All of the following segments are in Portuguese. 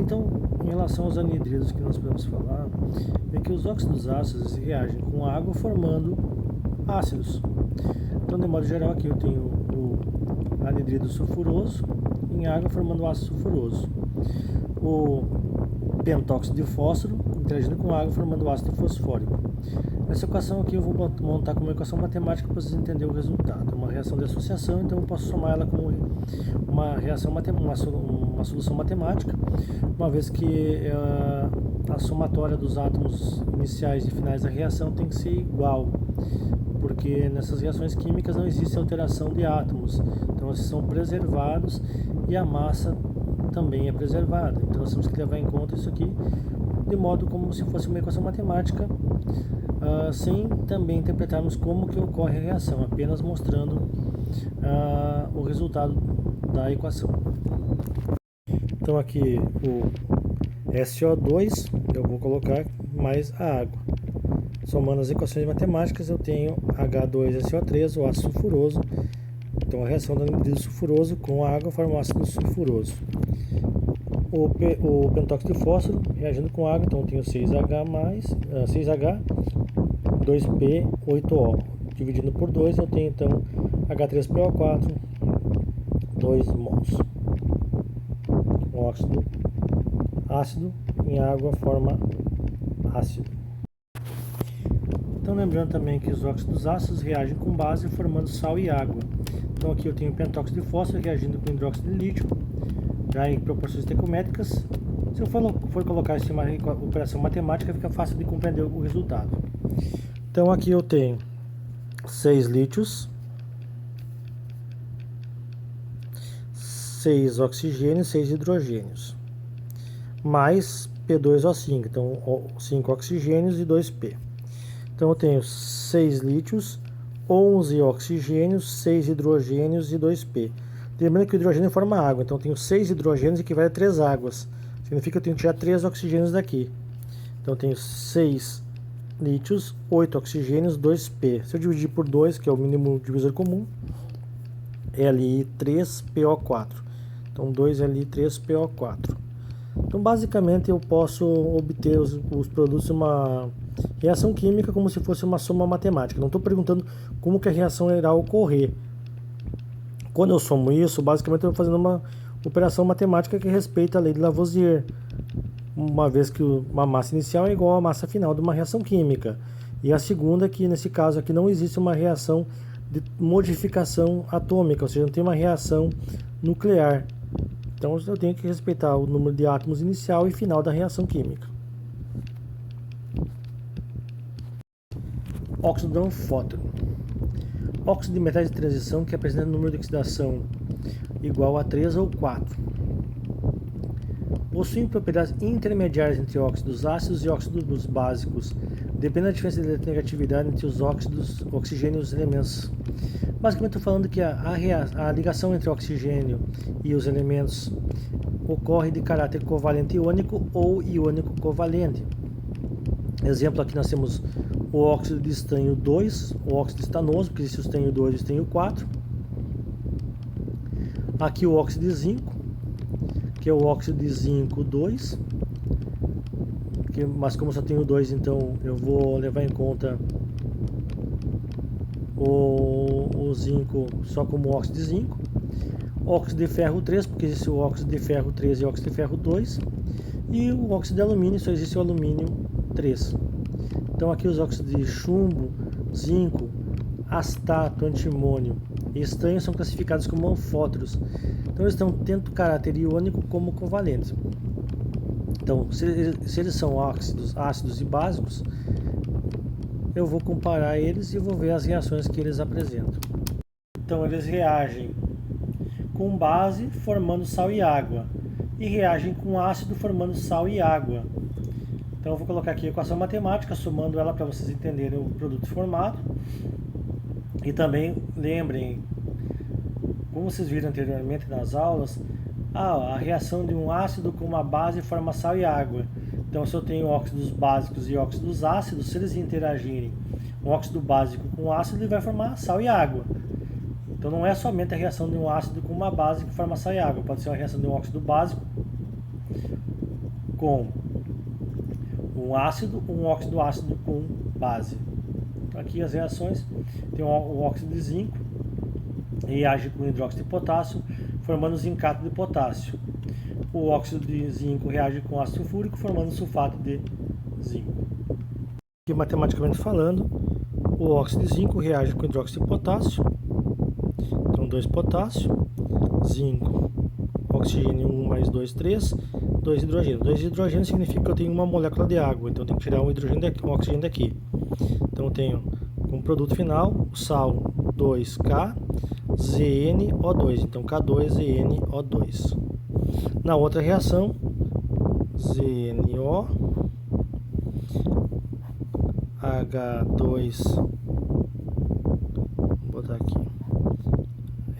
Então, em relação aos anidridos que nós podemos falar, é que os óxidos ácidos reagem com água formando ácidos. Então, de modo geral, aqui eu tenho o anidrido sulfuroso em água formando ácido sulfuroso. O pentóxido de fósforo interagindo com água formando ácido fosfórico. Nessa equação aqui eu vou montar como uma equação matemática para vocês entenderem o resultado. É uma reação de associação, então eu posso somar ela como uma reação uma solução matemática, uma vez que a somatória dos átomos iniciais e finais da reação tem que ser igual, porque nessas reações químicas não existe alteração de átomos, então eles são preservados e a massa também é preservada. Então nós temos que levar em conta isso aqui de modo como se fosse uma equação matemática, sem também interpretarmos como que ocorre a reação, apenas mostrando o resultado da equação. Então aqui o SO2 eu vou colocar mais a água. Somando as equações matemáticas eu tenho H2SO3, o ácido sulfuroso. Então a reação do anidrido sulfuroso com a água forma o ácido sulfuroso. O pentóxido de fósforo reagindo com água, então eu tenho 6H, 2P, 8O. Dividindo por 2 eu tenho então H3PO4, 2 mols. Um óxido ácido em água forma ácido. Então lembrando também que os óxidos ácidos reagem com base formando sal e água. Então aqui eu tenho pentóxido de fósforo reagindo com hidróxido de lítio, já em proporções estequiométricas. Se eu for colocar isso em uma operação matemática, fica fácil de compreender o resultado. Então aqui eu tenho 6 lítios, 6 oxigênios, 6 hidrogênios, mais P2O5, então 5 oxigênios e 2P. Então eu tenho 6 lítios, 11 oxigênios, 6 hidrogênios e 2P. Lembrando que o hidrogênio forma água, então eu tenho 6 hidrogênios equivale a 3 águas. Significa que eu tenho que tirar 3 oxigênios daqui. Então eu tenho 6 lítios, 8 oxigênios, 2P. Se eu dividir por 2, que é o mínimo divisor comum, Li3PO4. Então 2Li3PO4. Então basicamente eu posso obter os produtos de uma reação química como se fosse uma soma matemática. Não estou perguntando como que a reação irá ocorrer. Quando eu somo isso, basicamente eu estou fazendo uma operação matemática que respeita a lei de Lavoisier, uma vez que uma massa inicial é igual à massa final de uma reação química. E a segunda, que nesse caso aqui não existe uma reação de modificação atômica, ou seja, não tem uma reação nuclear. Então eu tenho que respeitar o número de átomos inicial e final da reação química. Óxido de anfóteno. Óxido de metais de transição que apresenta número de oxidação igual a 3 ou 4. Possuem propriedades intermediárias entre óxidos ácidos e óxidos básicos, dependendo da diferença de eletronegatividade entre os oxigênio e os elementos. Basicamente estou falando que a ligação entre o oxigênio e os elementos ocorre de caráter covalente iônico ou iônico covalente. Exemplo, aqui nós temos o óxido de estanho 2, o óxido estanoso, porque existe o estanho 2 e o estanho 4. Aqui o óxido de zinco, que é o óxido de zinco 2, mas como só tenho 2, então eu vou levar em conta o zinco só como óxido de zinco. Óxido de ferro 3, porque existe o óxido de ferro 3 e o óxido de ferro 2. E o óxido de alumínio, só existe o alumínio 3. Então aqui os óxidos de chumbo, zinco, astato, antimônio e estanho são classificados como anfóteros. Então eles têm tanto caráter iônico como covalente. Então se eles são ácidos e básicos, eu vou comparar eles e vou ver as reações que eles apresentam. Então eles reagem com base formando sal e água e reagem com ácido formando sal e água. Então eu vou colocar aqui a equação matemática, somando ela para vocês entenderem o produto formado. E também lembrem, como vocês viram anteriormente nas aulas, a reação de um ácido com uma base forma sal e água. Então se eu tenho óxidos básicos e óxidos ácidos, se eles interagirem um óxido básico com ácido, ele vai formar sal e água. Então não é somente a reação de um ácido com uma base que forma sal e água, pode ser uma reação de um óxido básico com um ácido, um óxido ácido com base. Aqui as reações, tem o óxido de zinco, reage com hidróxido de potássio, formando zincato de potássio. O óxido de zinco reage com ácido sulfúrico, formando sulfato de zinco. Aqui, matematicamente falando, o óxido de zinco reage com hidróxido de potássio. Então, 2 potássio, zinco, oxigênio 1 mais 2, 3, 2 hidrogênio. 2 hidrogênio significa que eu tenho uma molécula de água, então eu tenho que tirar um hidrogênio daqui, um oxigênio daqui. Então eu tenho como produto final o sal 2K, ZnO2, então K2ZnO2. Na outra reação, ZnO, H2, vou botar aqui,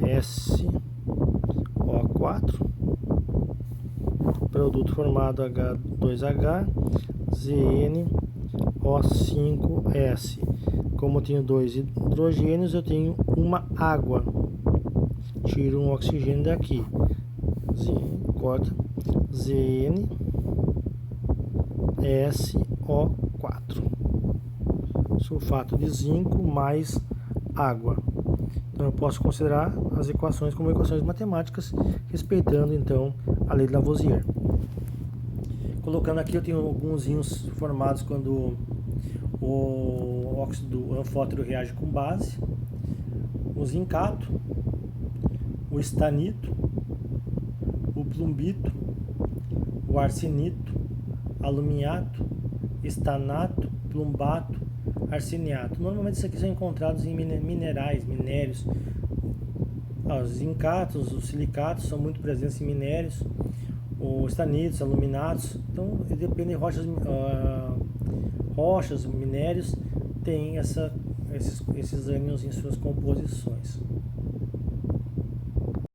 SO4, produto formado H2H, ZnO5S. Como eu tenho 2 hidrogênios, eu tenho uma água. Tiro um oxigênio daqui. Corta. ZnSO4. Sulfato de zinco mais água. Então eu posso considerar as equações como equações matemáticas, respeitando então a lei de Lavoisier. Colocando aqui, eu tenho alguns íons formados quando o óxido anfótero reage com base, o zincato, o estanito, o plumbito, o arsenito, aluminiato, estanato, plumbato, arseniato. Normalmente isso aqui são encontrados em minerais, minérios. Os zincatos, os silicatos são muito presentes em minérios, os estanitos, aluminatos. Então, depende de rochas, minérios, tem esses ânions em suas composições.